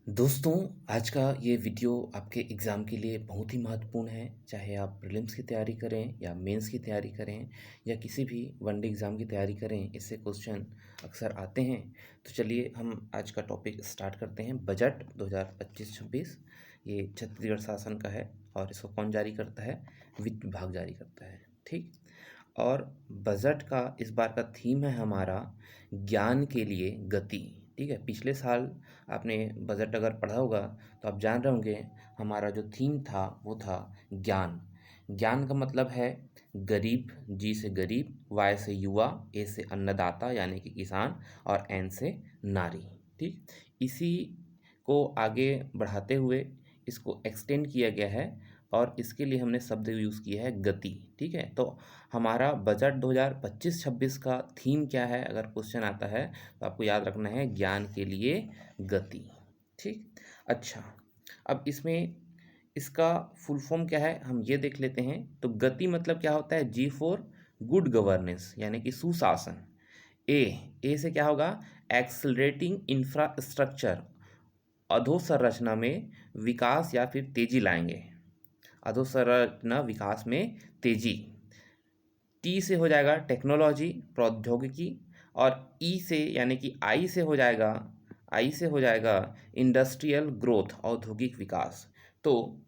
दोस्तों, आज का ये वीडियो आपके एग्ज़ाम के लिए बहुत ही महत्वपूर्ण है। चाहे आप प्रीलिम्स की तैयारी करें या मेंस की तैयारी करें या किसी भी वनडे एग्ज़ाम की तैयारी करें, इससे क्वेश्चन अक्सर आते हैं। तो चलिए हम आज का टॉपिक स्टार्ट करते हैं। बजट 2025-26 ये छत्तीसगढ़ शासन का है और इसको कौन जारी करता है? वित्त विभाग जारी करता है। ठीक। और बजट का इस बार का थीम है हमारा ज्ञान के लिए गति। ठीक है, पिछले साल आपने बजट अगर पढ़ा होगा तो आप जान रहे होंगे हमारा जो थीम था वो था ज्ञान। ज्ञान का मतलब है गरीब, जी से गरीब, वाई से युवा, ए से अन्नदाता यानी कि किसान और एन से नारी। ठीक, इसी को आगे बढ़ाते हुए इसको एक्सटेंड किया गया है और इसके लिए हमने शब्द यूज़ किया है गति। ठीक है, तो हमारा बजट 2025-26 का थीम क्या है? अगर क्वेश्चन आता है तो आपको याद रखना है ज्ञान के लिए गति। ठीक, अच्छा, अब इसमें इसका फुल फॉर्म क्या है हम ये देख लेते हैं। तो गति मतलब क्या होता है? जी फॉर गुड गवर्नेंस यानी कि सुशासन। ए से क्या होगा? एक्सलरेटिंग इंफ्रास्ट्रक्चर, अधोसंरचना में विकास या फिर तेजी लाएंगे। अधोसंरचना विकास में तेजी। टी से हो जाएगा टेक्नोलॉजी, प्रौद्योगिकी। और ई से यानी कि आई से हो जाएगा इंडस्ट्रियल ग्रोथ, औद्योगिक विकास। तो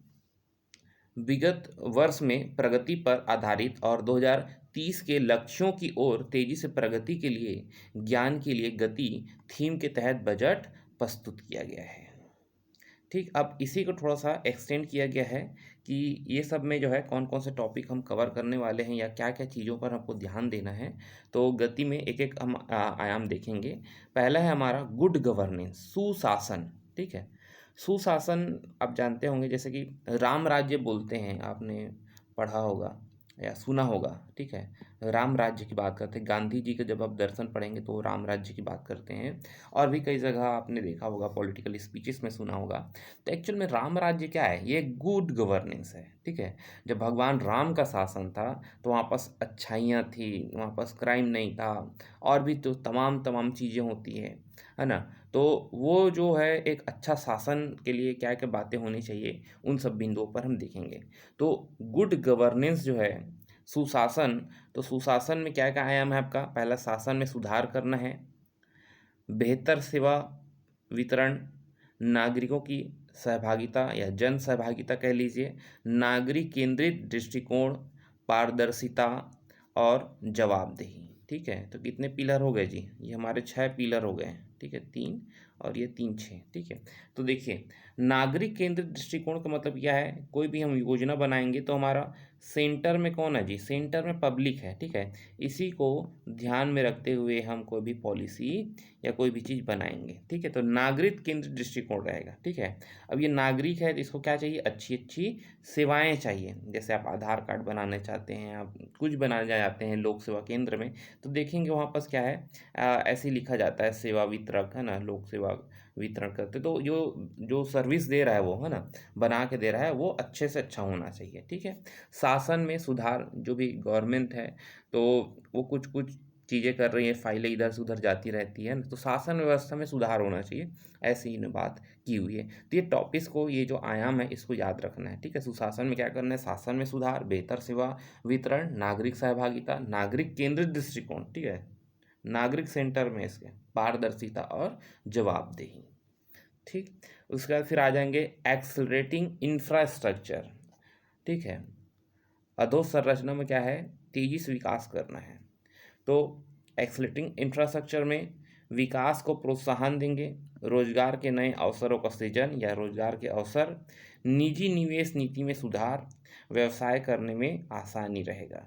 विगत वर्ष में प्रगति पर आधारित और 2030 के लक्ष्यों की ओर तेजी से प्रगति के लिए ज्ञान के लिए गति थीम के तहत बजट प्रस्तुत किया गया है। ठीक, अब इसी को थोड़ा-सा एक्सटेंड किया गया है कि ये सब में जो है कौन-कौन से टॉपिक हम कवर करने वाले हैं या क्या-क्या चीज़ों पर हमको ध्यान देना है। तो गति में एक-एक हम आयाम देखेंगे। पहला है हमारा गुड गवर्नेंस, सुशासन। ठीक है? सुशासन आप जानते होंगे जैसे कि राम राज्य बोलते हैं, आपने पढ़ा होगा या सुना होगा। ठीक है? राम राज्य की बात करते हैं। गांधी जी के जब आप दर्शन पढ़ेंगे तो राम राज्य की बात करते हैं। और भी कई जगह आपने देखा होगा, पॉलिटिकल स्पीचेस में सुना होगा। तो एक्चुअल में राम राज्य क्या है? ये गुड गवर्नेंस है। ठीक है, जब भगवान राम का शासन था तो वहाँ पास अच्छाइयाँ थी, वहाँ पास क्राइम नहीं था और भी तो तमाम तमाम चीज़ें होती है ना। तो वो जो है एक अच्छा शासन के लिए क्या क्या बातें होनी चाहिए, उन सब बिंदुओं पर हम देखेंगे। तो गुड गवर्नेंस जो है, सुशासन, तो सुशासन में क्या क्या आयाम है आपका? पहला, शासन में सुधार करना है, बेहतर सेवा वितरण, नागरिकों की सहभागिता या जन सहभागिता कह लीजिए, नागरिक केंद्रित दृष्टिकोण, पारदर्शिता और जवाबदेही। ठीक है, तो कितने पिलर हो गए जी? ये हमारे 6 पिलर हो गए हैं। ठीक है, 3 और ये 3 6। ठीक है, तो देखिए नागरिक केंद्रित दृष्टिकोण का मतलब क्या है? कोई भी हम योजना बनाएंगे तो हमारा सेंटर में कौन है जी? सेंटर में पब्लिक है। ठीक है, इसी को ध्यान में रखते हुए हम कोई भी पॉलिसी या कोई भी चीज़ बनाएंगे। ठीक है, तो नागरिक केंद्रित दृष्टिकोण रहेगा। ठीक है, अब ये नागरिक है तो इसको क्या चाहिए? अच्छी अच्छी सेवाएं चाहिए। जैसे आप आधार कार्ड बनाना चाहते हैं, आप कुछ बनाना चाहते हैं लोक सेवा केंद्र में, तो देखेंगे वहाँ पास क्या है, ऐसे ही लिखा जाता है सेवा वितरक, है ना, लोक सेवा वितरण करते। तो जो जो सर्विस दे रहा है वो, है ना, बना के दे रहा है, वो अच्छे से अच्छा होना चाहिए। ठीक है, शासन में सुधार, जो भी गवर्नमेंट है तो वो कुछ कुछ चीज़ें कर रही है, फाइलें इधर से उधर जाती रहती है ना, तो शासन व्यवस्था में सुधार होना चाहिए, ऐसी ही बात की हुई है। तो ये टॉपिक्स को, ये जो आयाम है इसको याद रखना है। ठीक है, सुशासन में क्या करना है? शासन में सुधार, बेहतर सेवा वितरण, नागरिक सहभागिता, नागरिक केंद्रित दृष्टिकोण। ठीक है, नागरिक सेंटर में इसके, पारदर्शिता और जवाबदेही। ठीक, उसके बाद फिर आ जाएंगे एक्सलरेटिंग इंफ्रास्ट्रक्चर। ठीक है, अधोसंरचना में क्या है? तेजी से विकास करना है। तो एक्सलेटिंग इंफ्रास्ट्रक्चर में विकास को प्रोत्साहन देंगे, रोजगार के नए अवसरों का सृजन या रोजगार के अवसर, निजी निवेश नीति में सुधार, व्यवसाय करने में आसानी रहेगा।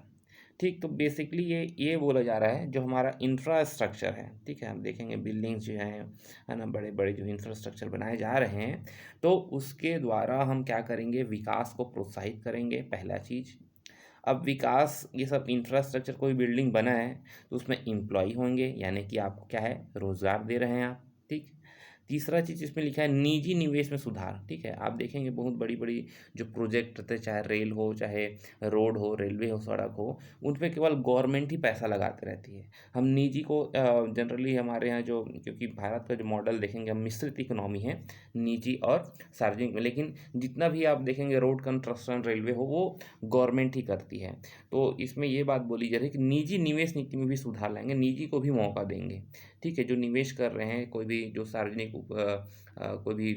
ठीक, तो बेसिकली ये बोला जा रहा है जो हमारा इंफ्रास्ट्रक्चर है। ठीक है, हम देखेंगे बिल्डिंग्स जो हैं, है ना, बड़े बड़े जो इंफ्रास्ट्रक्चर बनाए जा रहे हैं, तो उसके द्वारा हम क्या करेंगे? विकास को प्रोत्साहित करेंगे, पहला चीज़। अब विकास, ये सब इंफ्रास्ट्रक्चर, कोई बिल्डिंग बना है तो उसमें एम्प्लॉय होंगे, यानी कि आपको क्या है? रोज़गार दे रहे हैं आप। ठीक, तीसरा चीज़ इसमें लिखा है निजी निवेश में सुधार। ठीक है, आप देखेंगे बहुत बड़ी बड़ी जो प्रोजेक्ट रहते हैं, चाहे रेल हो, चाहे रोड हो, रेलवे हो, सड़क हो, उन पे केवल गवर्नमेंट ही पैसा लगाते रहती है। हम निजी को जनरली हमारे यहाँ जो, क्योंकि भारत का जो मॉडल देखेंगे हम, मिश्रित इकोनॉमी है, निजी और सार्वजनिक में, लेकिन जितना भी आप देखेंगे रोड कंस्ट्रक्शन, रेलवे हो, वो गवर्नमेंट ही करती है। तो इसमें ये बात बोली जा रही है कि निजी निवेश नीति में भी सुधार लाएंगे, निजी को भी मौका देंगे। ठीक है, जो निवेश कर रहे हैं, कोई भी जो सार्वजनिक कोई भी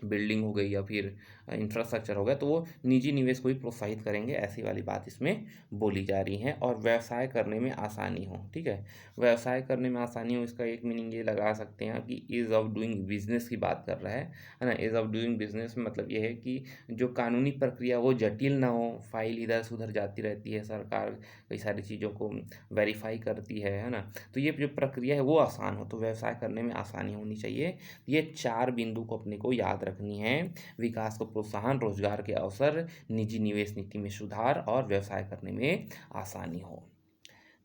बिल्डिंग हो गई या फिर इंफ्रास्ट्रक्चर हो गया, तो वो निजी निवेश को भी प्रोत्साहित करेंगे, ऐसी वाली बात इसमें बोली जा रही है। और व्यवसाय करने में आसानी हो। ठीक है, व्यवसाय करने में आसानी हो, इसका एक मीनिंग ये लगा सकते हैं कि ईज़ ऑफ डूइंग बिजनेस की बात कर रहा है ना। ईज़ ऑफ डूइंग बिजनेस में मतलब ये है कि जो कानूनी प्रक्रिया वो जटिल ना हो, फाइल इधर से उधर जाती रहती है, सरकार कई सारी चीज़ों को वेरीफाई करती है ना। तो ये जो प्रक्रिया है वो आसान हो, तो व्यवसाय करने में आसानी होनी चाहिए। ये 4 बिंदु को अपने को याद रखनी है। विकास को प्रोत्साहन, रोजगार के अवसर, निजी निवेश नीति में सुधार और व्यवसाय करने में आसानी हो।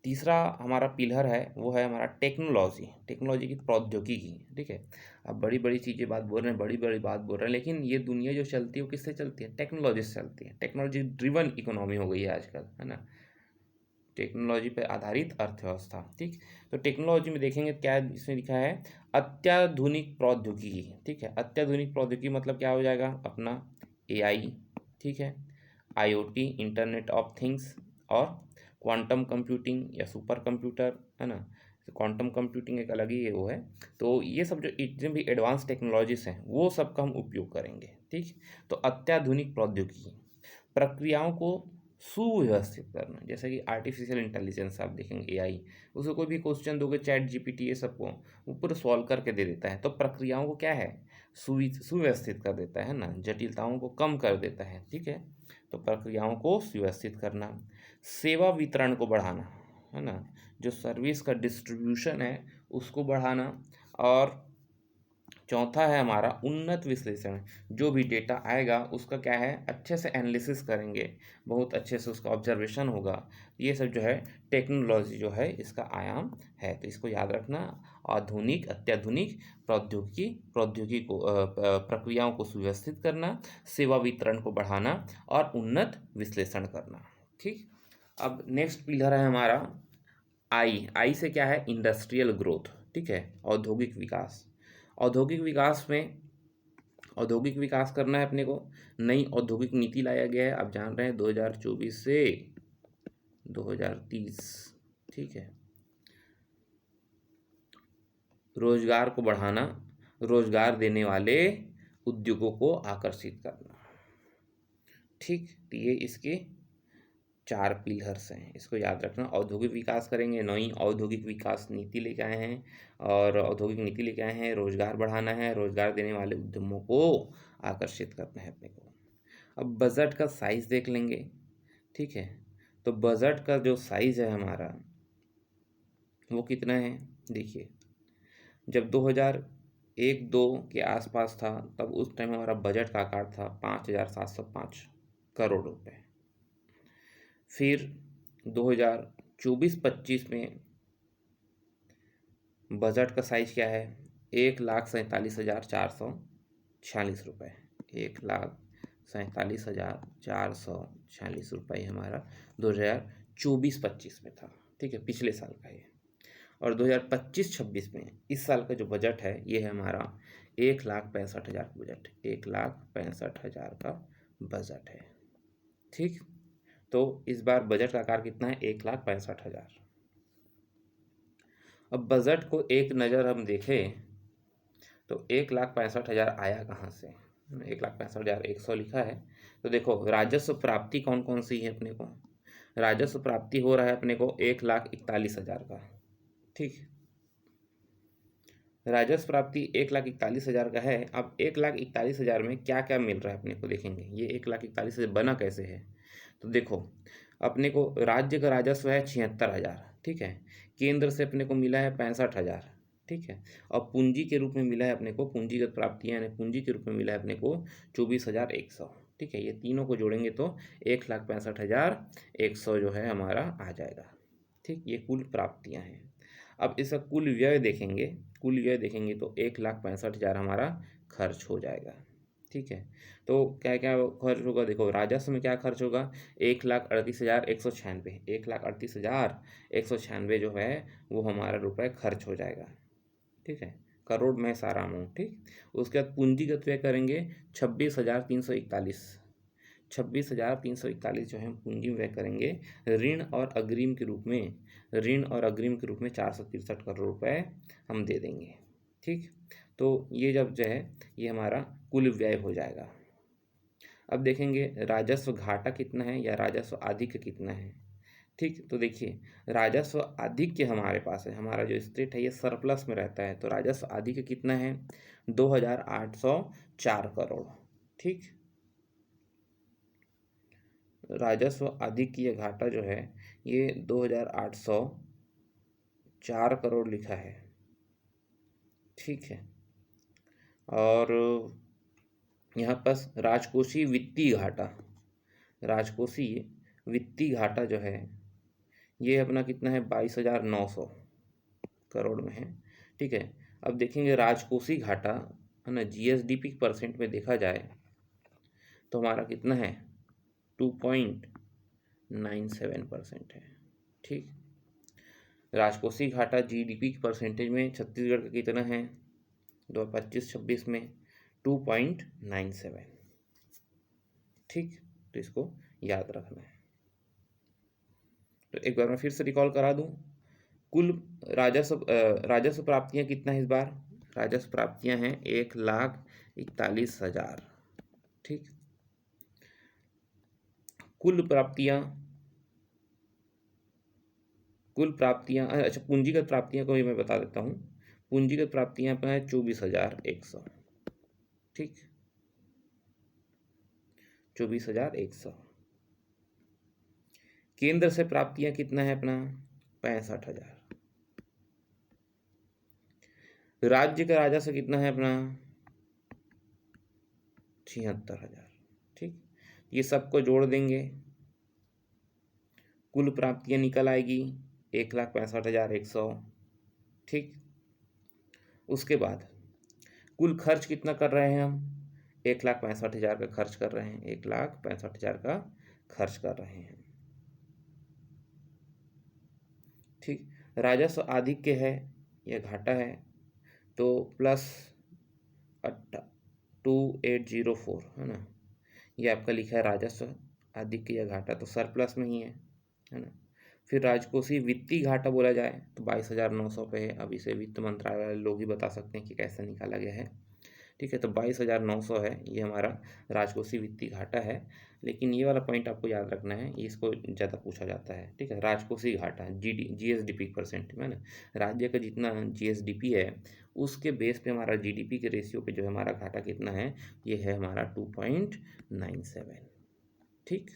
तीसरा हमारा पिलर है वो है हमारा टेक्नोलॉजी, टेक्नोलॉजी की प्रौद्योगिकी। ठीक है, अब बड़ी बड़ी चीज़ें बात बोल रहे हैं, बड़ी बड़ी बात बोल रहे हैं, लेकिन ये दुनिया जो चलती है वो किससे चलती है? टेक्नोलॉजी से चलती है। टेक्नोलॉजी ड्रिवन इकोनॉमी हो गई है आजकल, है ना, टेक्नोलॉजी पर आधारित अर्थव्यवस्था। ठीक, तो टेक्नोलॉजी में देखेंगे क्या इसमें लिखा है, अत्याधुनिक प्रौद्योगिकी। ठीक है, अत्याधुनिक प्रौद्योगिकी मतलब क्या हो जाएगा अपना, एआई। ठीक है, आईओटी, इंटरनेट ऑफ थिंग्स, और क्वांटम कंप्यूटिंग या सुपर कंप्यूटर, है ना। क्वांटम कंप्यूटिंग एक अलग ही वो है। तो ये सब जो इतने भी एडवांस टेक्नोलॉजीज हैं वो सब का हम उपयोग करेंगे। ठीक, तो अत्याधुनिक प्रौद्योगिकी, प्रक्रियाओं को सुव्यवस्थित करना, जैसे कि आर्टिफिशियल इंटेलिजेंस आप देखेंगे, एआई, उसको कोई भी क्वेश्चन दोगे, चैट जीपीटी, ये सबको वो पूरा सॉल्व करके दे देता है। तो प्रक्रियाओं को क्या है, सुव्यवस्थित कर देता है ना, जटिलताओं को कम कर देता है। ठीक है, तो प्रक्रियाओं को सुव्यवस्थित करना, सेवा वितरण को बढ़ाना, है ना, जो सर्विस का डिस्ट्रीब्यूशन है उसको बढ़ाना। और चौथा है हमारा उन्नत विश्लेषण, जो भी डेटा आएगा उसका क्या है, अच्छे से एनालिसिस करेंगे, बहुत अच्छे से उसका ऑब्जर्वेशन होगा। ये सब जो है टेक्नोलॉजी जो है इसका आयाम है, तो इसको याद रखना। आधुनिक अत्याधुनिक प्रौद्योगिकी, प्रौद्योगिकी को प्रक्रियाओं को सुव्यवस्थित करना, सेवा वितरण को बढ़ाना और उन्नत विश्लेषण करना। ठीक, अब नेक्स्ट पिलर है हमारा आई से क्या है, इंडस्ट्रियल ग्रोथ। ठीक है, औद्योगिक विकास। औद्योगिक विकास में, औद्योगिक विकास करना है अपने को, नई औद्योगिक नीति लाया गया है, आप जान रहे हैं 2024 से 2030। ठीक है, रोजगार को बढ़ाना, रोजगार देने वाले उद्योगों को आकर्षित करना। ठीक, तो ये इसके 4 पिलर्स हैं, इसको याद रखना। औद्योगिक विकास करेंगे, नई औद्योगिक विकास नीति लेके आए हैं, और औद्योगिक नीति लेके आए हैं, रोजगार बढ़ाना है, रोजगार देने वाले उद्यमों को आकर्षित करना है अपने को। अब बजट का साइज देख लेंगे। ठीक है, तो बजट का जो साइज है हमारा वो कितना है, देखिए, जब 2001-2 के आसपास था तब उस टाइम हमारा बजट का आकार था 5,705 करोड़ रुपए। फिर 2024-25 में बजट का साइज क्या है, 1,47,446 रुपये, 1,47,446 रुपये हमारा 2024-25 में था। ठीक है, पिछले साल का ये। और 2025-26 में इस साल का जो बजट है ये है हमारा 1,65,000 का बजट, 1,65,000 का बजट है। ठीक, तो इस बार बजट का आकार कितना है, 1,65,000। अब बजट को एक नज़र हम देखें तो 1,65,000 आया कहाँ से, 1,65,100 लिखा है। तो देखो राजस्व प्राप्ति कौन कौन सी है अपने को, राजस्व प्राप्ति हो रहा है अपने को 1,41,000 का। ठीक, राजस्व प्राप्ति 1,41,000 का है। अब 1,41,000 में क्या क्या मिल रहा है अपने को देखेंगे, ये 1,41,000 बना कैसे है। तो देखो अपने को राज्य का राजस्व है 76,000। ठीक है, केंद्र से अपने को मिला है 65,000। ठीक है, और पूंजी के रूप में मिला है अपने को, पूंजीगत प्राप्तियां यानी पूंजी के रूप में मिला है अपने को 24,100। ठीक है, ये तीनों को जोड़ेंगे तो 1,65,100 जो है हमारा आ जाएगा। ठीक, ये कुल प्राप्तियां हैं। अब इसका कुल व्यय देखेंगे, कुल व्यय देखेंगे तो 1,65,000 हमारा खर्च हो जाएगा। ठीक है, तो क्या क्या खर्च होगा, देखो राजस्व में क्या खर्च होगा, 1,38,196, 1,38,196 जो है वो हमारा रुपये खर्च हो जाएगा। ठीक है, करोड़ में सारा अमाउंट। ठीक, उसके बाद पूंजीगत व्यय करेंगे 26,341, 26,341 जो है हम पूंजी व्यय करेंगे। ऋण और अग्रिम के रूप में, ऋण और अग्रिम के रूप में 463 करोड़ रुपए हम दे देंगे। ठीक, तो ये जब जो है ये हमारा कुल व्यय हो जाएगा। अब देखेंगे राजस्व घाटा कितना है या राजस्व आधिक्य कितना है। ठीक, तो देखिए राजस्व आधिक्य हमारे पास है, हमारा जो स्टेट है ये सरप्लस में रहता है, तो राजस्व आधिक्य कितना है, 2,804 करोड़। ठीक, राजस्व आधिक्य या घाटा जो है ये 2,804 करोड़ लिखा है। ठीक है, और यहाँ पर राजकोषीय वित्तीय घाटा, राजकोषीय वित्तीय घाटा जो है ये अपना कितना है, 22,900 करोड़ में है। ठीक है, अब देखेंगे राजकोषीय घाटा है ना, जीएसडीपी परसेंट में देखा जाए तो हमारा कितना है, 2.97% है। ठीक, राजकोषीय घाटा जीडीपी की परसेंटेज में छत्तीसगढ़ का कितना है 2025-26 में 2.97। ठीक, तो इसको याद रखना है। तो एक बार मैं फिर से रिकॉल करा दूं, कुल राजस्व प्राप्तियां कितना है इस बार, राजस्व प्राप्तियां हैं 1,41,000। ठीक, कुल प्राप्तियां अच्छा पूंजीगत प्राप्तियां को भी मैं बता देता हूं, पूंजीगत प्राप्तियां पर है 24,100। ठीक, 24,100। केंद्र से प्राप्तियां कितना है अपना, 65,000। राज्य का राजस्व कितना है अपना, 76,000। ठीक, ये सबको जोड़ देंगे, कुल प्राप्तियां निकल आएगी 1,65,100। ठीक, उसके बाद कुल खर्च कितना कर रहे हैं हम, 1,65,000 का खर्च कर रहे हैं, 1,65,000 का खर्च कर रहे हैं। ठीक, राजस्व आधिक्य है या घाटा है तो प्लस 2804 है ना, ये आपका लिखा है राजस्व आधिक्य या घाटा, तो सरप्लस में ही है ना। फिर राजकोषीय वित्तीय घाटा बोला जाए तो 22,900 पे है। अब इसे वित्त मंत्रालय वाले लोग ही बता सकते हैं कि कैसे निकाला गया है। ठीक है, तो 22,900 है, ये हमारा राजकोषीय वित्तीय घाटा है। लेकिन ये वाला पॉइंट आपको याद रखना है, इसको ज़्यादा पूछा जाता है। ठीक है, राजकोषीय घाटा जीएसडीपी परसेंट में ना, राज्य का जितना जीएसडीपी है उसके बेस पे हमारा जीडीपी के रेशियो पे जो है हमारा घाटा कितना है, ये है हमारा 2.97। ठीक,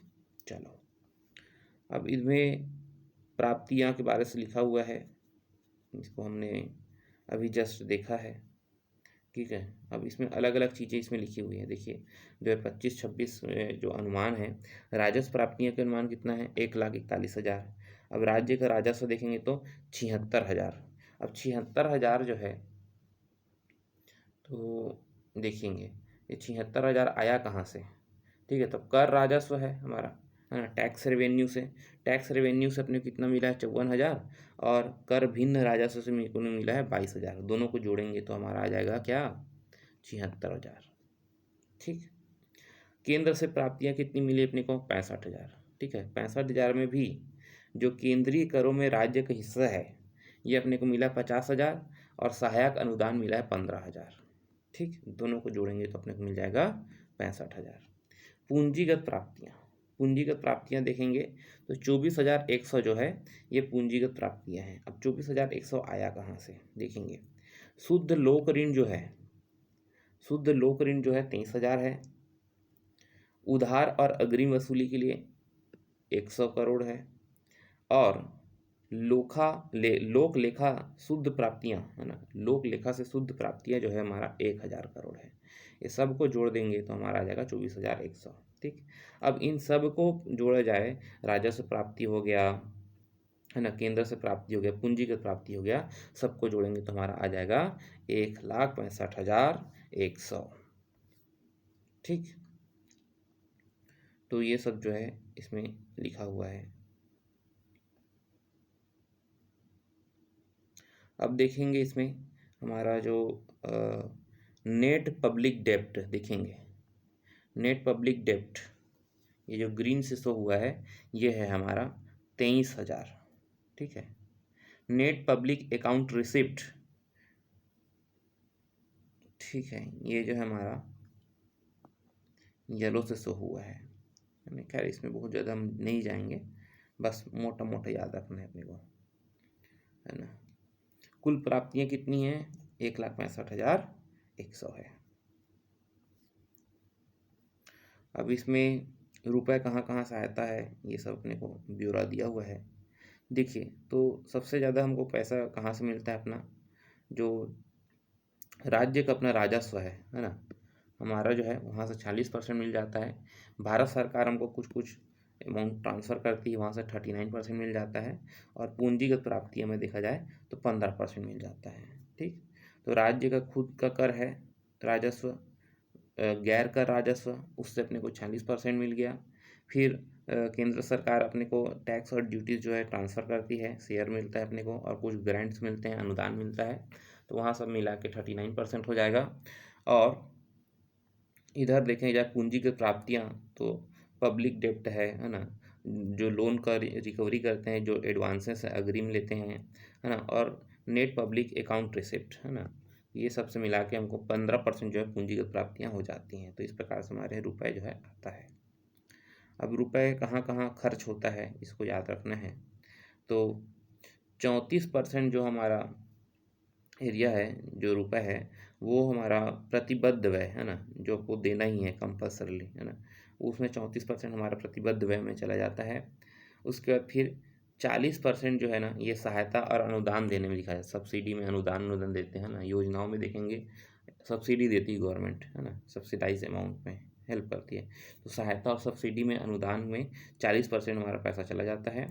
चलो अब इसमें प्राप्तियां के बारे से लिखा हुआ है, इसको हमने अभी जस्ट देखा है। ठीक है, अब इसमें अलग अलग चीज़ें इसमें लिखी हुई हैं। देखिए 2025-26 जो अनुमान है, राजस्व प्राप्तियों के अनुमान कितना है, 1,41,000। अब राज्य का राजस्व देखेंगे तो 76,000। अब 76,000 जो है तो देखेंगे ये 76,000 आया कहाँ से। ठीक है, तो कर राजस्व है हमारा, है ना, टैक्स रेवेन्यू से, टैक्स रेवेन्यू से अपने कितना मिला है 54,000, और कर भिन्न राजस्व से मेरे को मिला है 22,000। दोनों को जोड़ेंगे तो हमारा आ जाएगा क्या, 76,000। ठीक, केंद्र से प्राप्तियां कितनी मिली अपने को, 65,000। ठीक है, 65,000 में भी जो केंद्रीय करों में राज्य का हिस्सा है ये अपने को मिला 50,000, और सहायक अनुदान मिला है 15,000। ठीक, दोनों को जोड़ेंगे तो अपने को मिल जाएगा 65,000। पूंजीगत प्राप्तियां, पूंजीगत प्राप्तियां देखेंगे तो 24,100 जो है ये पूंजीगत प्राप्तियां हैं। अब 24,100 आया कहाँ से देखेंगे, शुद्ध लोक ऋण जो है, शुद्ध लोक ऋण जो है 23,000 है। उधार और अग्रिम वसूली के लिए 100 करोड़ है, और लोक लेखा शुद्ध प्राप्तियां है ना, लोक लेखा से शुद्ध प्राप्तियां जो है हमारा 1,000 करोड़ है। ये सब को जोड़ देंगे तो हमारा आ जाएगा 24,100। ठीक, अब इन सब को जोड़ा जाए, राजस्व प्राप्ति हो गया, है ना, केंद्र से प्राप्ति हो गया, पूंजीगत प्राप्ति हो गया, सबको जोड़ेंगे तो हमारा आ जाएगा 1,65,100। ठीक, तो ये सब जो है इसमें लिखा हुआ है। अब देखेंगे इसमें हमारा जो नेट पब्लिक डेप्ट देखेंगे। नेट पब्लिक डेप्ट ये जो ग्रीन से शो हुआ है ये है हमारा 23,000। ठीक है, नेट पब्लिक अकाउंट रिसिप्ट, ठीक है, ये जो है हमारा येलो से शो हुआ है। खैर इसमें बहुत ज़्यादा हम नहीं जाएंगे, बस मोटा मोटा याद रखना है अपने को, है ना। कुल प्राप्तियां कितनी हैं? 1,65,100 है। अब इसमें रुपए कहाँ कहाँ से आता है ये सब अपने को ब्यौरा दिया हुआ है। देखिए, तो सबसे ज़्यादा हमको पैसा कहाँ से मिलता है? अपना जो राज्य का अपना राजस्व है ना, हमारा जो है वहाँ से 40% मिल जाता है। भारत सरकार हमको कुछ कुछ अमाउंट ट्रांसफ़र करती है, वहाँ से 39% मिल जाता है। और पूंजीगत प्राप्तियों में देखा जाए तो 15% मिल जाता है। ठीक, तो राज्य का खुद का कर है राजस्व, गैर कर राजस्व, उससे अपने को 40% मिल गया। फिर केंद्र सरकार अपने को टैक्स और ड्यूटीज़ जो है ट्रांसफ़र करती है, शेयर मिलता है अपने को, और कुछ ग्रांट्स मिलते हैं, अनुदान मिलता है, तो वहाँ सब मिला के 39% हो जाएगा। और इधर देखें जाए पूंजीगत प्राप्तियाँ, तो पब्लिक डेप्ट है ना, जो लोन का रिकवरी करते हैं, जो एडवांसेस अग्रिम लेते हैं, है ना, और नेट पब्लिक अकाउंट रिसिप्ट, है ना, ये सब से मिला के हमको 15% जो है पूंजीगत प्राप्तियाँ हो जाती हैं। तो इस प्रकार से हमारे रुपए जो है आता है। अब रुपए कहाँ कहाँ खर्च होता है इसको याद रखना है। तो 34% जो हमारा एरिया है, जो रुपए है, वो हमारा प्रतिबद्ध व्यय है ना, जो आपको देना ही है कंपल्सरली, है ना, उसमें 34% हमारा प्रतिबद्ध व्यय में चला जाता है। उसके बाद फिर 40% जो है ना, ये सहायता और अनुदान देने में लिखा है। सब्सिडी में अनुदान देते हैं ना, योजनाओं में देखेंगे सब्सिडी देती है गवर्नमेंट, है ना, सब्सिडाइज अमाउंट में हेल्प करती है। तो सहायता और सब्सिडी में, अनुदान में 40% हमारा पैसा चला जाता है।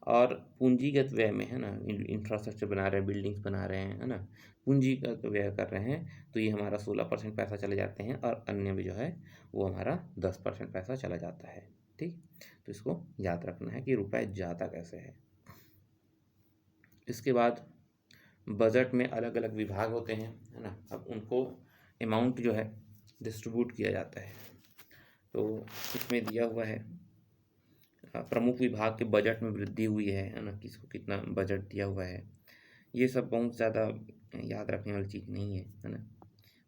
और पूंजीगत व्यय में, है ना, इंफ्रास्ट्रक्चर बना रहे हैं, बिल्डिंग्स बना रहे हैं, है ना, पूंजीगत व्यय कर रहे हैं, तो ये हमारा 16% पैसा चले जाते हैं। और अन्य में जो है वो हमारा 10% पैसा चला जाता है। ठीक, तो इसको याद रखना है कि रुपए जाता कैसे है। इसके बाद बजट में अलग अलग विभाग होते हैं, है ना, अब उनको अमाउंट जो है डिस्ट्रीब्यूट किया जाता है। तो इसमें दिया हुआ है प्रमुख विभाग के बजट में वृद्धि हुई है ना, किसको कितना बजट दिया हुआ है। ये सब बहुत ज़्यादा याद रखने वाली चीज़ नहीं है ना,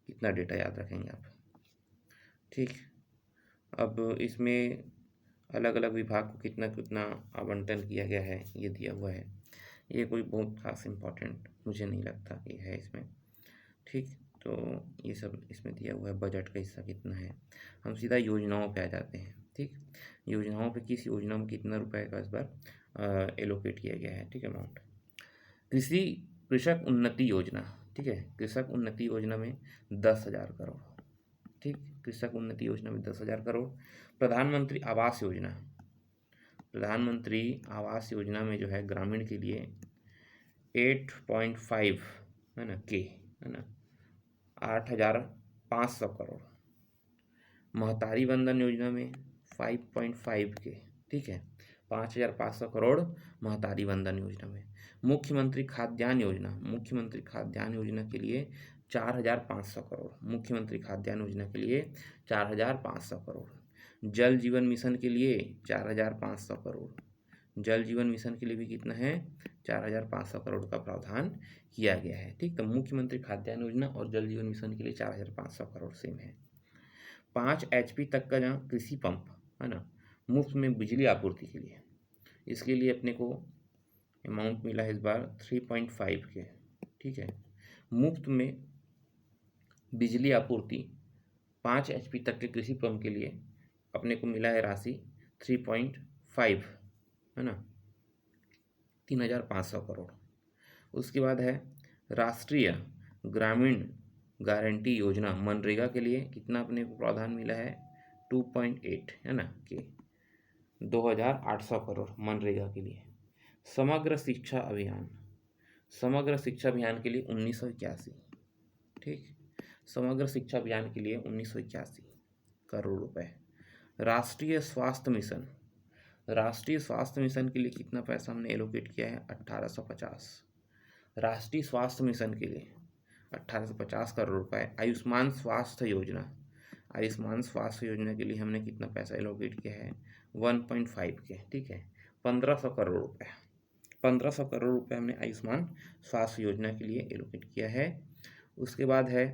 कितना डेटा याद रखेंगे आप। ठीक, अब इसमें अलग अलग विभाग को कितना कितना आवंटन किया गया है ये दिया हुआ है। ये कोई बहुत खास इम्पोर्टेंट मुझे नहीं लगता ये है इसमें। ठीक, तो ये सब इसमें दिया हुआ है, बजट का हिस्सा कितना है। हम सीधा योजनाओं पे आ जाते हैं। ठीक, योजनाओं पे किस योजना में कितना रुपए का इस बार एलोकेट किया गया है। ठीक, अमाउंट कृषक उन्नति योजना, ठीक है, कृषक उन्नति योजना में 10,000 करोड़। ठीक, कृषक उन्नति योजना में 10,000 करोड़। प्रधानमंत्री आवास योजना, प्रधानमंत्री आवास योजना में जो है ग्रामीण के लिए 8.5 है ना के, है ना, 8,500 करोड़। महतारी वंदन योजना में 5.5 के, ठीक है, 5,500 करोड़ महतारी वंदन योजना में। मुख्यमंत्री खाद्यान्न योजना, मुख्यमंत्री खाद्यान्न योजना के लिए 4,500 करोड़, मुख्यमंत्री खाद्यान्न योजना के लिए 4,500 करोड़। जल जीवन मिशन के लिए 4,500 करोड़, जल जीवन मिशन के लिए भी कितना है, 4,500 करोड़ का प्रावधान किया गया है। ठीक, तो मुख्यमंत्री खाद्यान्न योजना और जल जीवन मिशन के लिए 4,500 करोड़ सेम है। 5 HP तक का जहाँ कृषि पंप, है ना, मुफ्त में बिजली आपूर्ति के लिए, इसके लिए अपने को अमाउंट मिला है इस बार 3.5 के। ठीक है, मुफ्त में बिजली आपूर्ति 5 HP तक के कृषि पंप के लिए अपने को मिला है राशि 3.5, है ना, 3,500 करोड़। उसके बाद है राष्ट्रीय ग्रामीण गारंटी योजना मनरेगा के लिए कितना अपने को प्रावधान मिला है, 2.8, है ना, के 2,800 करोड़ मनरेगा के लिए। समग्र शिक्षा अभियान, समग्र शिक्षा अभियान के लिए 1981, ठीक, समग्र शिक्षा अभियान के लिए 1981 करोड़ रुपए। राष्ट्रीय स्वास्थ्य मिशन, राष्ट्रीय स्वास्थ्य मिशन के लिए कितना पैसा हमने एलोकेट किया है? 1850। राष्ट्रीय स्वास्थ्य मिशन के लिए 1850 करोड़ रुपए। आयुष्मान स्वास्थ्य योजना, आयुष्मान स्वास्थ्य योजना के लिए हमने कितना पैसा एलोकेट किया है? 1.5 के, ठीक है, 1500 करोड़ रुपए। 1500 करोड़ रुपए हमने आयुष्मान स्वास्थ्य योजना के लिए एलोकेट किया है। उसके बाद है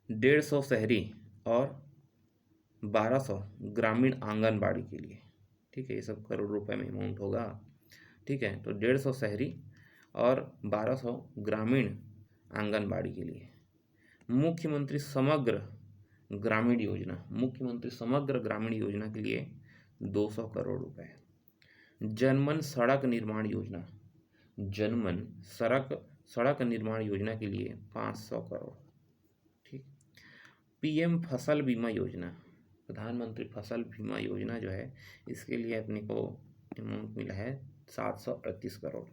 150 शहरी और 1200 ग्रामीण आंगनबाड़ी के लिए, ठीक है, ये सब करोड़ रुपए में अमाउंट होगा, ठीक है। तो 150 शहरी और 1200 ग्रामीण आंगनबाड़ी के लिए। मुख्यमंत्री समग्र ग्रामीण योजना, मुख्यमंत्री समग्र ग्रामीण योजना के लिए 200 करोड़ रुपए। जनमन सड़क निर्माण योजना, जनमन सड़क निर्माण योजना के लिए 500 करोड़, ठीक। पीएम फसल बीमा योजना, प्रधानमंत्री फसल बीमा योजना जो है, इसके लिए अपने को अमाउंट मिला है 738 करोड़।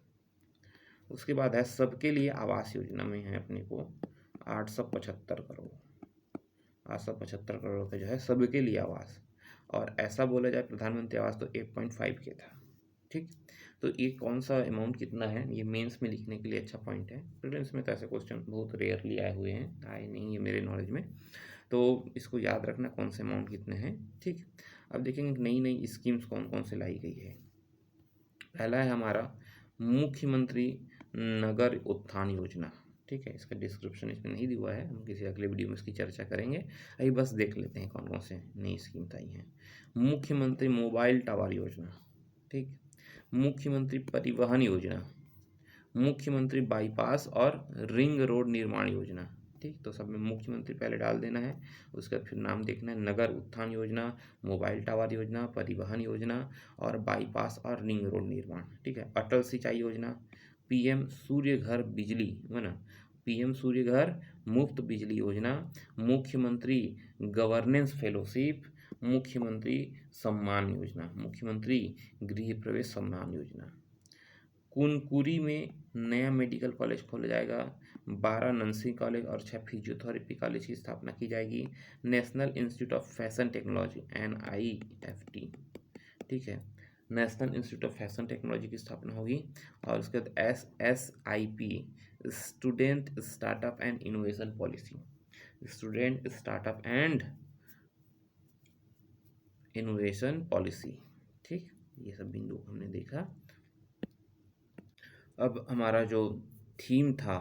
उसके बाद है सबके लिए आवास योजना में है अपने को 875 करोड़, 875 करोड़ का जो है सबके लिए आवास। और ऐसा बोला जाए प्रधानमंत्री आवास तो 8.5 के था, ठीक। तो ये कौन सा अमाउंट कितना है, ये मेंस में लिखने के लिए अच्छा पॉइंट है। प्रीलिम्स में तो ऐसे क्वेश्चन बहुत रेयरली आए हुए हैं, आए नहीं है मेरे नॉलेज में, तो इसको याद रखना कौन से अमाउंट कितने हैं, ठीक। अब देखेंगे नई नई स्कीम्स कौन कौन से लाई गई है। पहला है हमारा मुख्यमंत्री नगर उत्थान योजना, ठीक है, इसका डिस्क्रिप्शन इसमें नहीं दिया है, हम किसी अगले वीडियो में इसकी चर्चा करेंगे। अभी बस देख लेते हैं कौन कौन से नई स्कीम आई हैं। मुख्यमंत्री मोबाइल टावर योजना, ठीक, मुख्यमंत्री परिवहन योजना, मुख्यमंत्री बाईपास और रिंग रोड निर्माण योजना, ठीक। तो सब में मुख्यमंत्री पहले डाल देना है, उसका फिर नाम देखना है, नगर उत्थान योजना, मोबाइल टावर योजना, परिवहन योजना और बाईपास और रिंग रोड निर्माण, ठीक है। अटल सिंचाई योजना, पीएम सूर्य घर बिजली, है ना, पीएम सूर्य घर मुफ्त बिजली योजना, मुख्यमंत्री गवर्नेंस फेलोशिप, मुख्यमंत्री सम्मान योजना, मुख्यमंत्री गृह प्रवेश सम्मान योजना। कुनकुरी में नया मेडिकल कॉलेज खोला जाएगा, 12 नर्सिंग कॉलेज और 6 फिजियोथेरेपी कॉलेज की स्थापना की जाएगी। National institute of fashion technology NIFT, ठीक है, national institute of fashion technology की स्थापना होगी। और उसके बाद SSIP, student startup and innovation policy, student startup and innovation policy, ठीक। ये सब बिंदु हमने देखा। अब हमारा जो थीम था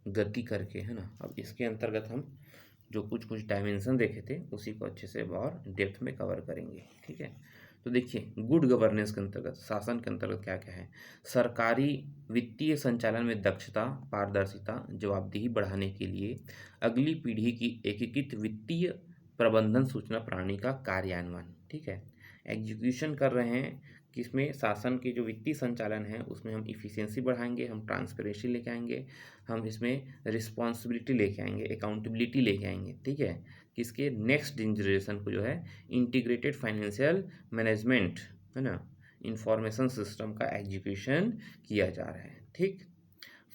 गति करके, है ना, अब इसके अंतर्गत हम जो कुछ कुछ डायमेंशन देखे थे उसी को अच्छे से और डेप्थ में कवर करेंगे, ठीक है। तो देखिए गुड गवर्नेंस के अंतर्गत, शासन के अंतर्गत क्या क्या है। सरकारी वित्तीय संचालन में दक्षता, पारदर्शिता, जवाबदेही बढ़ाने के लिए अगली पीढ़ी की एकीकृत वित्तीय प्रबंधन सूचना प्रणाली का कार्यान्वयन, ठीक है। एग्जीक्यूशन कर रहे हैं किसमें, शासन के जो वित्तीय संचालन है उसमें हम इफ़िशियंसी बढ़ाएंगे, हम ट्रांसपेरेंसी लेके आएंगे, हम इसमें रिस्पॉन्सिबिलिटी लेके आएंगे, अकाउंटेबिलिटी लेके आएंगे, ठीक है। किसके, नेक्स्ट जनरेशन को जो है इंटीग्रेटेड फाइनेंशियल मैनेजमेंट, है ना, इंफॉर्मेशन सिस्टम का एग्जीक्यूशन किया जा रहा है, ठीक।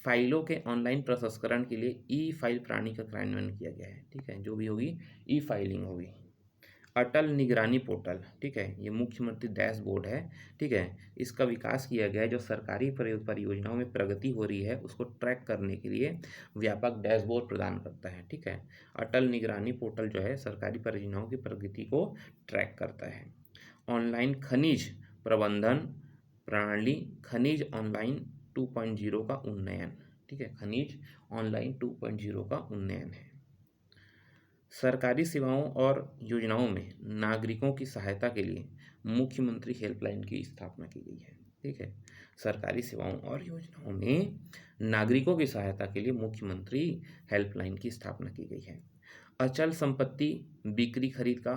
फाइलों के ऑनलाइन प्रसंस्करण के लिए ई फाइल प्रणाली का कार्यान्वयन किया गया है, ठीक है, जो भी होगी ई फाइलिंग होगी। अटल निगरानी पोर्टल, ठीक है, ये मुख्यमंत्री डैशबोर्ड है, ठीक है, इसका विकास किया गया है। जो सरकारी परियोजनाओं में प्रगति हो रही है उसको ट्रैक करने के लिए व्यापक डैशबोर्ड प्रदान करता है, ठीक है। अटल निगरानी पोर्टल जो है सरकारी परियोजनाओं की प्रगति को ट्रैक करता है। ऑनलाइन खनिज प्रबंधन प्रणाली, खनिज ऑनलाइन 2.0 का उन्नयन, ठीक है, खनिज ऑनलाइन 2.0 का उन्नयन है। सरकारी सेवाओं और योजनाओं में नागरिकों की सहायता के लिए मुख्यमंत्री हेल्पलाइन की स्थापना की गई है, ठीक है। सरकारी सेवाओं और योजनाओं में नागरिकों की सहायता के लिए मुख्यमंत्री हेल्पलाइन की स्थापना की गई है। अचल संपत्ति बिक्री खरीद का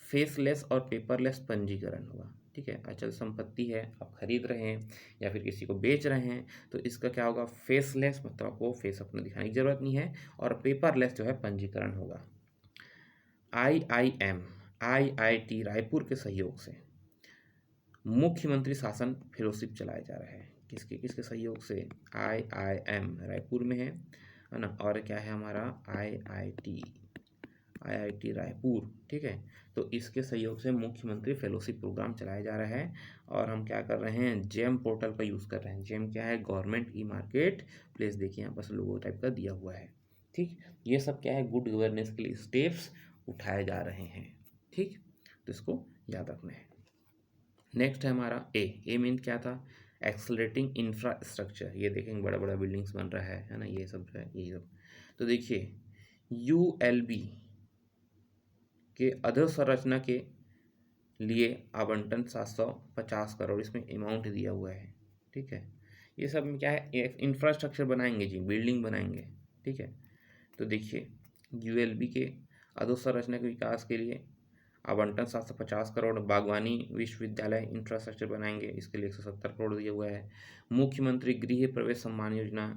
फेसलेस और पेपरलेस पंजीकरण होगा, ठीक है। अचल संपत्ति है, आप खरीद रहे हैं या फिर किसी को बेच रहे हैं तो इसका क्या होगा, फेसलेस, मतलब आपको फेस अपना दिखाने की जरूरत नहीं है, और पेपरलेस जो है पंजीकरण होगा। IIM IIT रायपुर के सहयोग से मुख्यमंत्री शासन फेलोशिप चलाया जा रहा है, किसके किसके सहयोग से, IIM रायपुर में है ना, और क्या है हमारा IIT रायपुर, ठीक है। तो इसके सहयोग से मुख्यमंत्री फेलोशिप प्रोग्राम चलाया जा रहा है। और हम क्या कर रहे हैं, जेम पोर्टल का यूज़ कर रहे हैं। जेम क्या है, गवर्नमेंट ई मार्केट प्लेस, देखिए यहाँ पर लोगो टाइप का दिया हुआ है, ठीक। ये सब क्या है, गुड गवर्नेंस के लिए स्टेप्स उठाए जा रहे हैं, ठीक। तो इसको याद रखना है। नेक्स्ट है हमारा ए मीन क्या था, एक्सलरेटिंग इंफ्रास्ट्रक्चर। ये देखेंगे बड़ा बड़ा बिल्डिंग्स बन रहा है ना, ये सब जो है यही सब। तो देखिए ULB के अधोसंरचना के लिए आवंटन 750 करोड़ इसमें अमाउंट दिया हुआ है, ठीक है। ये सब में क्या है, इंफ्रास्ट्रक्चर बनाएंगे जी, बिल्डिंग बनाएंगे, ठीक है। तो देखिए ULB के अधोसंरचना के विकास के लिए आवंटन 750 करोड़, बागवानी विश्वविद्यालय इंफ्रास्ट्रक्चर बनाएंगे, इसके लिए 170 करोड़ दिया हुआ है। मुख्यमंत्री गृह प्रवेश सम्मान योजना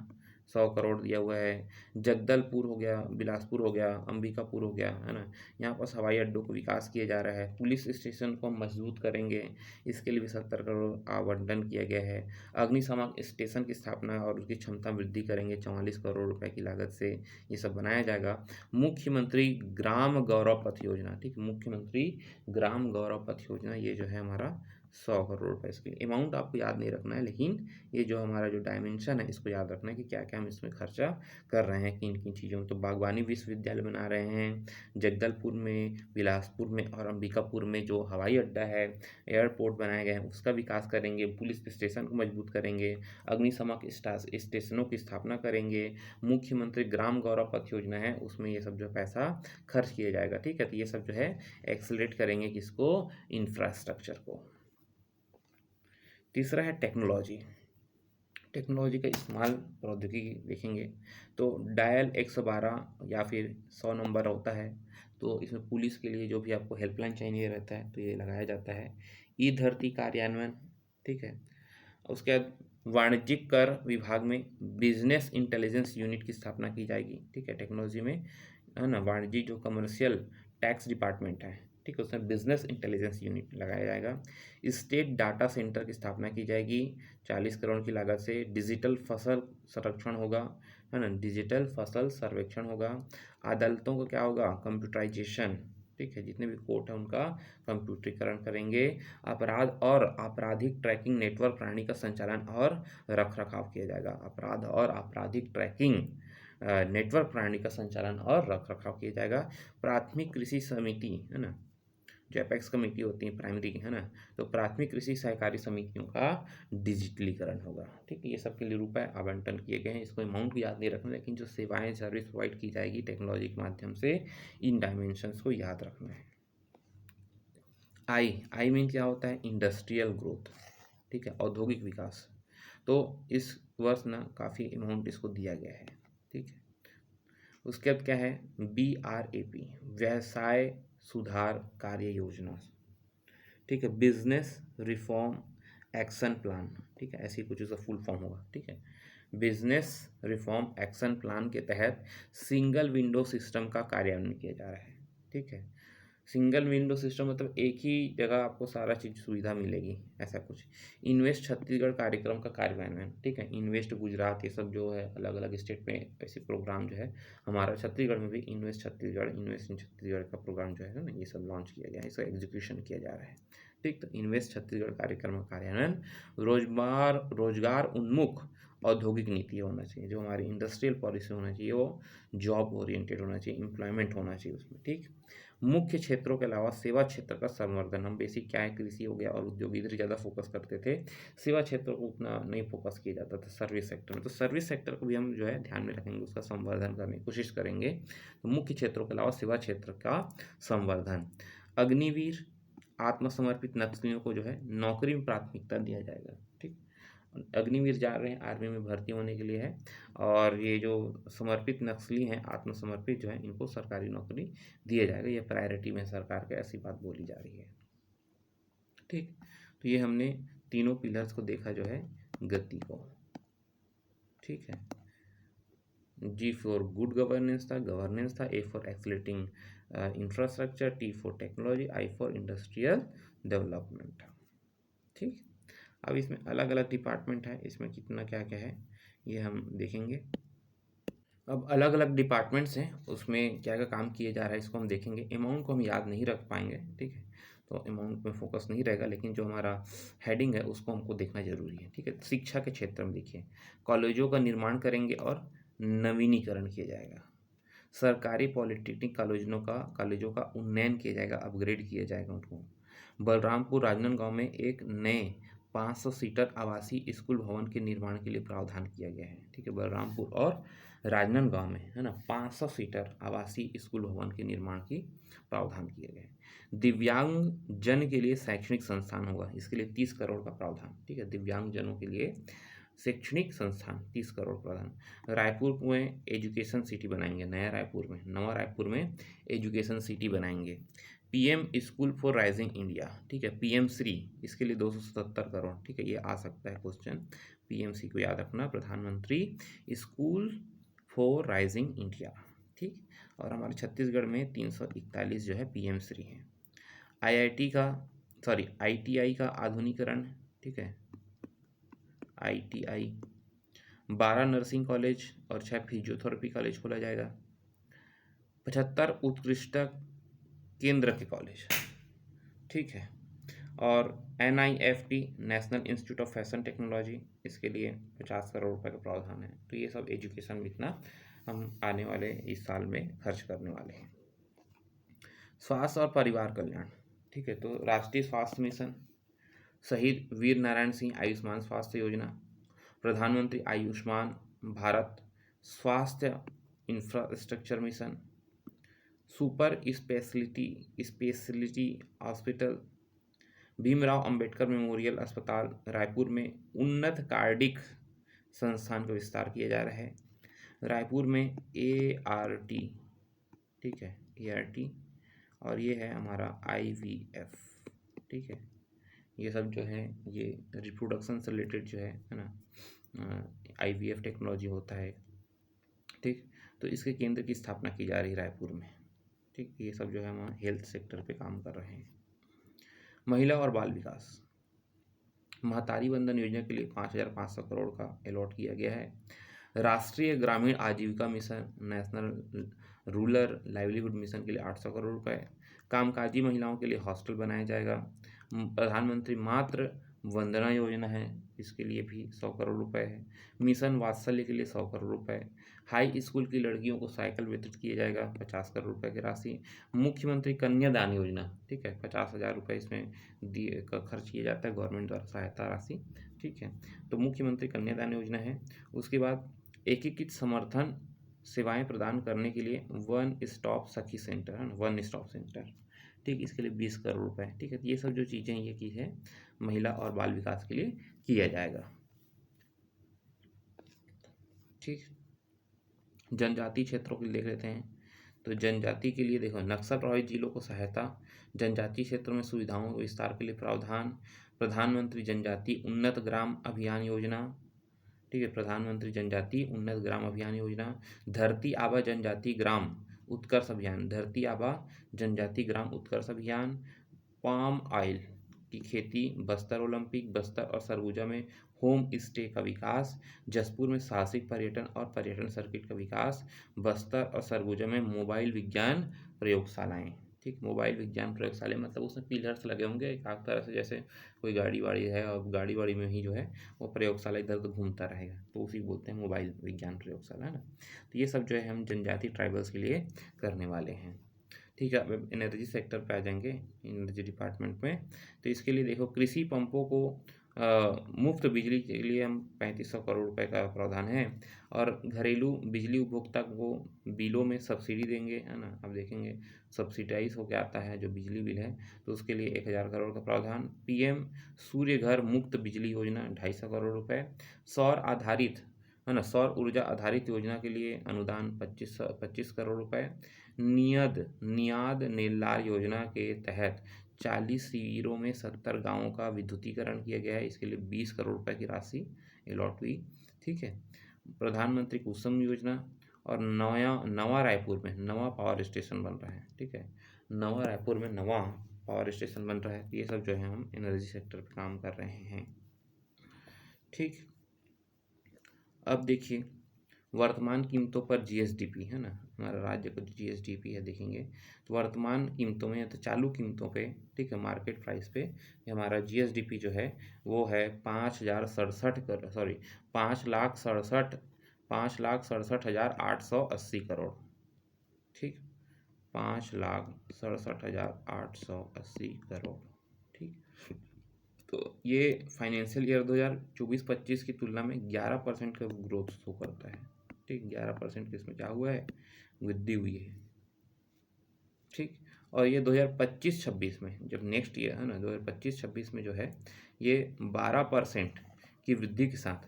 100 करोड़ दिया हुआ है। जगदलपुर हो गया, बिलासपुर हो गया, अंबिकापुर हो गया, है ना, यहाँ पर हवाई अड्डों को विकास किया जा रहा है। पुलिस स्टेशन को हम मजबूत करेंगे, इसके लिए भी 70 करोड़ आवंटन किया गया है। अग्निशामक स्टेशन की स्थापना और उसकी क्षमता वृद्धि करेंगे, 44 करोड़ रुपए की लागत से ये सब बनाया जाएगा। मुख्यमंत्री ग्राम गौरव पथ योजना, ठीक, मुख्यमंत्री ग्राम गौरव पथ योजना, ये जो है हमारा 100 करोड़ रुपए। इसके लिए अमाउंट आपको याद नहीं रखना है, लेकिन ये जो हमारा जो डायमेंशन है इसको याद रखना है कि क्या क्या हम इसमें खर्चा कर रहे हैं, किन किन चीज़ों में। तो बागवानी विश्वविद्यालय बना रहे हैं, जगदलपुर में, बिलासपुर में और अंबिकापुर में जो हवाई अड्डा है, एयरपोर्ट बनाए गए हैं, उसका विकास करेंगे। पुलिस स्टेशन को मजबूत करेंगे, अग्निशामक स्टेशनों की स्थापना करेंगे। मुख्यमंत्री ग्राम गौरव पथ योजना है, उसमें ये सब जो पैसा खर्च किया जाएगा, ठीक है। तो ये सब जो है एक्सेलरेट करेंगे किसको, इंफ्रास्ट्रक्चर को। तीसरा है टेक्नोलॉजी। टेक्नोलॉजी का इस्तेमाल, प्रौद्योगिकी देखेंगे तो डायल 112 या फिर 100 नंबर होता है, तो इसमें पुलिस के लिए जो भी आपको हेल्पलाइन चाहिए रहता है तो ये लगाया जाता है। ई धरती कार्यान्वयन, ठीक है। उसके बाद वाणिज्यिक कर विभाग में बिजनेस इंटेलिजेंस यूनिट की स्थापना की जाएगी, ठीक है। टेक्नोलॉजी में, है ना, वाणिज्यिक जो कमर्शियल टैक्स डिपार्टमेंट है, ठीक है, उसमें बिजनेस इंटेलिजेंस यूनिट लगाया जाएगा। स्टेट डाटा सेंटर की स्थापना की जाएगी 40 करोड़ की लागत से। डिजिटल फसल संरक्षण होगा, है ना, डिजिटल फसल सर्वेक्षण होगा। अदालतों का क्या होगा, कंप्यूटराइजेशन, ठीक है, जितने भी कोर्ट है उनका कंप्यूटरीकरण करेंगे। अपराध और आपराधिक ट्रैकिंग नेटवर्क प्रणाली का संचालन और रख रखाव किया जाएगा। अपराध और आपराधिक ट्रैकिंग नेटवर्क प्रणाली का संचालन और रख रखाव किया जाएगा। प्राथमिक कृषि समिति, है ना, जो एपेक्स कमेटी होती है प्राइमरी, है ना, तो प्राथमिक कृषि सहकारी समितियों का डिजिटलीकरण होगा, ठीक है। ये सब के लिए रुपए आवंटन किए गए हैं, इसको अमाउंट भी याद नहीं रखना, लेकिन जो सेवाएं सर्विस प्रोवाइड की जाएगी टेक्नोलॉजी के माध्यम से, इन डायमेंशंस को याद रखना है। आई मीन क्या होता है, इंडस्ट्रियल ग्रोथ, ठीक है, औद्योगिक विकास। तो इस वर्ष ना काफ़ी अमाउंट इसको दिया गया है, ठीक है। उसके बाद क्या है, BRAP, व्यवसाय सुधार कार्य योजना, ठीक है, बिजनेस रिफॉर्म एक्शन प्लान, ठीक है, ऐसी कुछ उसका फुल फॉर्म होगा, ठीक है। बिजनेस रिफॉर्म एक्शन प्लान के तहत सिंगल विंडो सिस्टम का कार्यान्वयन किया जा रहा है, ठीक है। सिंगल विंडो सिस्टम मतलब एक ही जगह आपको सारा चीज़ सुविधा मिलेगी, ऐसा कुछ। इन्वेस्ट छत्तीसगढ़ कार्यक्रम का कार्यान्वयन, ठीक है, इन्वेस्ट गुजरात, ये सब जो है अलग अलग स्टेट में ऐसे प्रोग्राम जो है, हमारा छत्तीसगढ़ में भी invest Chhattisgarh, invest in Chhattisgarh का प्रोग्राम जो है ना, ये सब लॉन्च किया गया है, इसका एग्जीक्यूशन किया जा रहा है, ठीक। तो इन्वेस्ट छत्तीसगढ़ कार्यक्रम का कार्यान्वयन। रोजगार उन्मुख औद्योगिक नीति होना चाहिए, जो हमारी इंडस्ट्रियल पॉलिसी होना चाहिए वो जॉब ओरिएंटेड होना चाहिए, एम्प्लॉयमेंट होना चाहिए उसमें, ठीक। मुख्य क्षेत्रों के अलावा सेवा क्षेत्र का संवर्धन, हम बेसिक क्या है, कृषि हो गया और उद्योग, इधर ज़्यादा फोकस करते थे। सेवा क्षेत्र को उतना नहीं फोकस किया जाता था सर्विस सेक्टर में, तो सर्विस सेक्टर को भी हम जो है ध्यान में रखेंगे, उसका संवर्धन करने की कोशिश करेंगे। तो मुख्य क्षेत्रों के अलावा सेवा क्षेत्र का संवर्धन। अग्निवीर आत्मसमर्पित नक्सलियों को जो है नौकरी में प्राथमिकता दिया जाएगा, ठीक। अग्निवीर जा रहे हैं, आर्मी में भर्ती होने के लिए है, और ये जो समर्पित नक्सली हैं, आत्मसमर्पित जो है, इनको सरकारी नौकरी दिया जाएगा, ये प्रायोरिटी में सरकार के, ऐसी बात बोली जा रही है, ठीक। तो ये हमने तीनों पिलर्स को देखा जो है गति को, ठीक है। G फॉर गुड गवर्नेंस था, A for accelerating infrastructure, T for technology, I for industrial development, ठीक। ठीक। अब इसमें अलग अलग डिपार्टमेंट है, इसमें कितना क्या क्या है ये हम देखेंगे। अब अलग अलग डिपार्टमेंट्स हैं, उसमें क्या क्या काम किए जा रहा है इसको हम देखेंगे। अमाउंट को हम याद नहीं रख पाएंगे, ठीक है, तो अमाउंट में फोकस नहीं रहेगा, लेकिन जो हमारा हेडिंग है उसको हमको देखना जरूरी है, ठीक है। शिक्षा के क्षेत्र में देखिए, कॉलेजों का निर्माण करेंगे और नवीनीकरण किया जाएगा। सरकारी पॉलिटेक्निक कॉलेजों का उन्नयन किया जाएगा, अपग्रेड किया जाएगा उनको। बलरामपुर राजनांदगांव में एक नए 500 सीटर आवासीय स्कूल भवन के निर्माण के लिए प्रावधान किया गया है, ठीक है। बलरामपुर और राजनांदगांव में है ना 500 सीटर आवासीय स्कूल भवन के निर्माण की प्रावधान किए गए हैं। दिव्यांग जन के लिए शैक्षणिक संस्थान होगा, इसके लिए 30 करोड़ का प्रावधान, ठीक है। दिव्यांग जनों के लिए शैक्षणिक संस्थान 30 करोड़ प्रावधान। रायपुर में एजुकेशन सिटी बनाएंगे, नया रायपुर में, नवा रायपुर में एजुकेशन सिटी बनाएंगे। PM school for rising India, ठीक है, पीएम श्री, इसके लिए 277 करोड़, ठीक है, ये आ सकता है क्वेश्चन। पीएमसी को याद रखना, प्रधानमंत्री स्कूल फॉर राइजिंग इंडिया, ठीक। और हमारे छत्तीसगढ़ में 341 जो है पीएम श्री है। आईटीआई का आधुनिकीकरण, ठीक है, आईटीआई 12 नर्सिंग कॉलेज और 6 फिजियोथेरेपी कॉलेज खोला जाएगा। 75 उत्कृष्ट केंद्र के कॉलेज, ठीक है। और NIFT national institute of fashion technology, इसके लिए 50 करोड़ रुपए का प्रावधान है। तो ये सब एजुकेशन में इतना हम आने वाले इस साल में खर्च करने वाले हैं। स्वास्थ्य और परिवार कल्याण, ठीक है, तो राष्ट्रीय स्वास्थ्य मिशन, शहीद वीर नारायण सिंह आयुष्मान स्वास्थ्य योजना, प्रधानमंत्री आयुष्मान भारत स्वास्थ्य infrastructure mission, super speciality hospital, Bhimrao Ambedkar memorial अस्पताल रायपुर में उन्नत कार्डिक संस्थान का विस्तार किया जा रहा है। रायपुर में ART, ठीक है, ART, और ये है हमारा IVF, ठीक है। ये सब जो है ये रिप्रोडक्शन से रिलेटेड जो है ना, IVF टेक्नोलॉजी होता है, ठीक। तो इसके केंद्र की स्थापना की जा रही है रायपुर में, ठीक। ये सब जो है हम हेल्थ सेक्टर पे काम कर रहे हैं। महिला और बाल विकास, महतारी वंदन योजना के लिए 5,500 करोड़ का अलॉट किया गया है। राष्ट्रीय ग्रामीण आजीविका mission, national rural livelihood mission के लिए 800 करोड़ रुपए। कामकाजी महिलाओं के लिए हॉस्टल बनाया जाएगा। प्रधानमंत्री मातृ वंदना योजना है, इसके लिए भी 100 करोड़ रुपए है। मिशन वात्सल्य के लिए 100 करोड़ रुपए। हाई स्कूल की लड़कियों को साइकिल वितरित किया जाएगा, 50 करोड़ रुपए की राशि। मुख्यमंत्री कन्यादान योजना, ठीक है, 50,000 रुपये इसमें दिए खर्च किया जाता है गवर्नमेंट द्वारा सहायता राशि, ठीक है। तो मुख्यमंत्री कन्यादान योजना है। उसके बाद एकीकृत समर्थन सेवाएं प्रदान करने के लिए वन स्टॉप सखी सेंटर है ना, वन स्टॉप सेंटर, ठीक, इसके लिए 20 करोड़ रुपए, ठीक है। तो ये सब जो चीज़ें ये की है महिला और बाल विकास के लिए किया जाएगा, ठीक। जनजाति क्षेत्रों के लिए देख लेते हैं। तो जनजाति के लिए देखो, नक्सल प्रभावित जिलों को सहायता, जनजाति क्षेत्रों में सुविधाओं के विस्तार के लिए प्रावधान, प्रधानमंत्री जनजाति उन्नत ग्राम अभियान योजना, ठीक है, प्रधानमंत्री जनजाति उन्नत ग्राम अभियान योजना। धरती आबा जनजाति ग्राम उत्कर्ष अभियान, धरती आबा जनजाति ग्राम उत्कर्ष अभियान। पाम ऑयल की खेती, बस्तर ओलंपिक, बस्तर और सरगुजा में होम स्टे का विकास, जसपुर में साहसिक पर्यटन और पर्यटन सर्किट का विकास, बस्तर और सरगुजा में मोबाइल विज्ञान प्रयोगशालाएं, ठीक। मोबाइल विज्ञान प्रयोगशाला मतलब उसमें पिलर्स लगे होंगे एक आध तरह से, जैसे कोई गाड़ी वाड़ी है और गाड़ी वाड़ी में ही जो है वो प्रयोगशाला इधर उधर घूमता रहेगा, तो उसी बोलते हैं मोबाइल विज्ञान प्रयोगशाला, है ना। तो ये सब जो है हम जनजाति ट्राइबल्स के लिए करने वाले हैं, ठीक है। अब एनर्जी सेक्टर पे आ जाएंगे, एनर्जी डिपार्टमेंट में। तो इसके लिए देखो, कृषि पंपों को मुफ्त बिजली के लिए हम 3500 करोड़ रुपए का प्रावधान है। और घरेलू बिजली उपभोक्ता को बिलों में सब्सिडी देंगे, है ना। अब देखेंगे सब्सिडाइज होकर आता है जो बिजली बिल है, तो उसके लिए 1000 करोड़ का प्रावधान। पीएम सूर्य घर मुफ्त बिजली योजना 250 करोड़ रुपए। सौर आधारित, है ना, सौर ऊर्जा आधारित योजना के लिए अनुदान 25 करोड़ रुपए। नियाद नेल्लार योजना के तहत 40 शिविरों में 70 गांवों का विद्युतीकरण किया गया है, इसके लिए 20 करोड़ रुपए की राशि अलॉट हुई, ठीक है। प्रधानमंत्री कुसुम योजना, और नवा रायपुर में नवा पावर स्टेशन बन रहा है, ठीक है। नवा रायपुर में नवा पावर स्टेशन बन रहा है, तो ये सब जो है हम एनर्जी सेक्टर पे काम कर रहे हैं। ठीक, अब देखिए वर्तमान कीमतों पर जीएसडीपी है ना, हमारा राज्य का जो जीएसडीपी है देखेंगे तो वर्तमान कीमतों में तो चालू कीमतों पे, ठीक है, मार्केट प्राइस पे ये हमारा जीएसडीपी जो है वो है 5,67,880 ठीक, 5,67,880 ठीक। तो ये फाइनेंशियल ईयर 2024-25 की तुलना में 11% का ग्रोथ शो करता है। ठीक, 11% की इसमें क्या हुआ है, वृद्धि हुई है। ठीक, और ये 2025-26 में जब नेक्स्ट ईयर है ना 2025-26 में जो है ये 12% की वृद्धि के साथ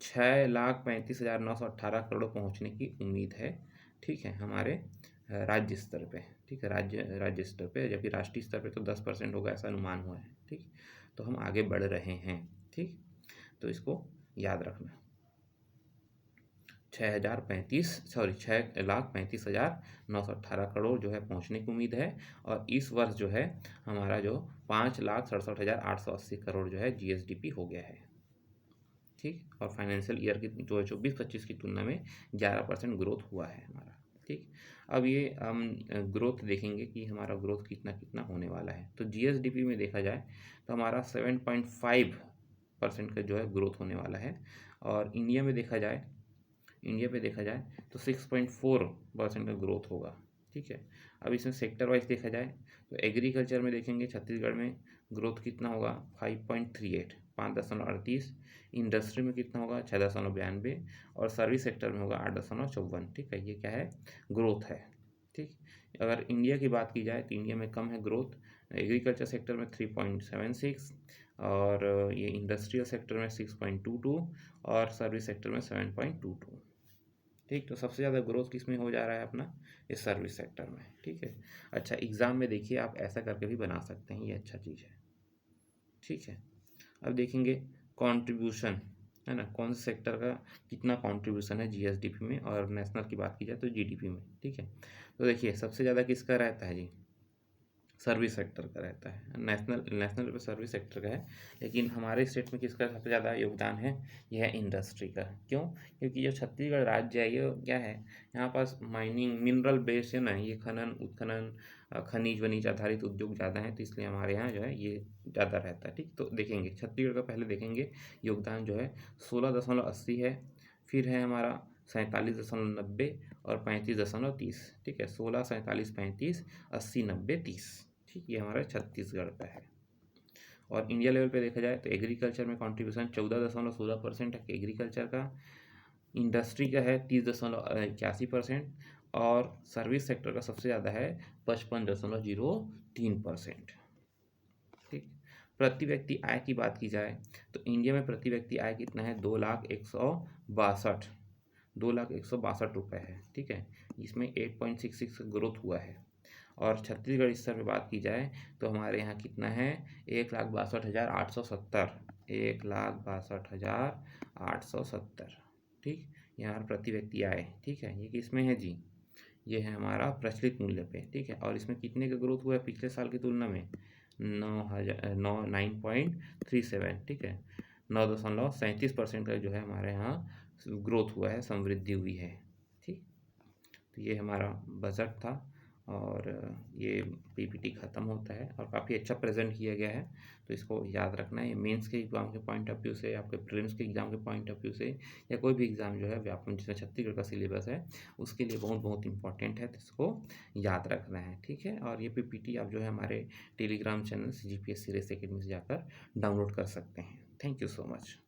6,35,918 करोड़ पहुंचने की उम्मीद है। ठीक है, हमारे राज्य स्तर पे, ठीक है, राज्य स्तर पे, जबकि राष्ट्रीय स्तर पे तो 10% होगा ऐसा अनुमान हुआ है। ठीक, तो हम आगे बढ़ रहे हैं। ठीक, तो इसको याद रखना। 6,35,918 करोड़ जो है पहुंचने की उम्मीद है, और इस वर्ष जो है हमारा जो 5,67,880 करोड़ जो है जीएसडीपी हो गया है। ठीक, और फाइनेंशियल ईयर की 2024-25 की तुलना में 11% ग्रोथ हुआ है हमारा। ठीक, अब ये हम ग्रोथ देखेंगे कि हमारा ग्रोथ कितना कितना होने वाला है। तो जीएसडीपी में देखा जाए तो हमारा 7.5% का जो है ग्रोथ होने वाला है, और इंडिया पे देखा जाए तो 6.4% का ग्रोथ होगा। ठीक है, अब इसमें सेक्टर वाइज देखा जाए तो एग्रीकल्चर में देखेंगे छत्तीसगढ़ में ग्रोथ कितना होगा 5.38, 5.38। इंडस्ट्री में कितना होगा 6.92, और सर्विस सेक्टर में होगा 8.54। ठीक है, ये क्या है, ग्रोथ है। ठीक, अगर इंडिया की बात की जाए तो इंडिया में कम है ग्रोथ, एग्रीकल्चर सेक्टर में 3.76, और ये इंडस्ट्रियल सेक्टर में 6.22, और सर्विस सेक्टर में 7.22। ठीक, तो सबसे ज़्यादा ग्रोथ किस में हो जा रहा है अपना, इस सर्विस सेक्टर में। ठीक है, अच्छा एग्ज़ाम में देखिए आप ऐसा करके भी बना सकते हैं, ये अच्छा चीज़ है। ठीक है, अब देखेंगे कंट्रीब्यूशन है ना, कौन से सेक्टर का कितना कंट्रीब्यूशन है जीएसडीपी में, और नेशनल की बात की जाए तो जीडीपी में। ठीक है, तो देखिए सबसे ज़्यादा किसका रहता है जी, सर्विस सेक्टर का रहता है। नेशनल पे सर्विस सेक्टर का है, लेकिन हमारे स्टेट में किसका सबसे ज़्यादा योगदान है, यह है इंडस्ट्री का। क्यों, क्योंकि जो छत्तीसगढ़ राज्य है ये क्या है, यहाँ पास माइनिंग मिनरल बेस है ना, ये खनन उत्खनन खनिज वनिज आधारित उद्योग ज़्यादा हैं, तो इसलिए हमारे यहाँ जो है ये ज़्यादा रहता है। ठीक, तो देखेंगे छत्तीसगढ़ का पहले देखेंगे योगदान जो है 16.80 है, फिर है हमारा 47.90 और 35.30। ठीक है, 16, 47, 35, 80, 90, 30। ठीक, ये हमारा छत्तीसगढ़ का है। और इंडिया लेवल पे देखा जाए तो एग्रीकल्चर में कंट्रीब्यूशन 14.16% है एग्रीकल्चर का, इंडस्ट्री का है 30.81%, और सर्विस सेक्टर का सबसे ज़्यादा है 55.03%। ठीक, प्रति व्यक्ति आय की बात की जाए तो इंडिया में प्रति व्यक्ति आय कितना है, 2,162 रुपये है। ठीक है, इसमें 8.66 ग्रोथ हुआ है। और छत्तीसगढ़ स्तर पे बात की जाए तो हमारे यहाँ कितना है, 1,62,870, 1,62,870। ठीक, यहाँ प्रति व्यक्ति आए। ठीक है, ये किस में है जी, ये है हमारा प्रचलित मूल्य पे। ठीक है, और इसमें कितने का ग्रोथ हुआ है पिछले साल की तुलना में, 9.37। ठीक है, 9.37% का जो है हमारे यहाँ ग्रोथ हुआ है, समृद्धि हुई है। ठीक, तो ये हमारा बजट था, और ये पीपीटी ख़त्म होता है, और काफ़ी अच्छा प्रेजेंट किया गया है, तो इसको याद रखना है। ये मेंस के एग्ज़ाम के पॉइंट ऑफ व्यू से, आपके प्रीलिम्स के एग्ज़ाम के पॉइंट ऑफ व्यू से, या कोई भी एग्ज़ाम जो है व्यापम जिसमें छत्तीसगढ़ का सिलेबस है उसके लिए बहुत बहुत इंपॉर्टेंट है, तो इसको याद रखना है। ठीक है, और ये पीपीटी आप जो है हमारे Telegram channel CGPSC race academy से जाकर डाउनलोड कर सकते हैं। Thank you so much.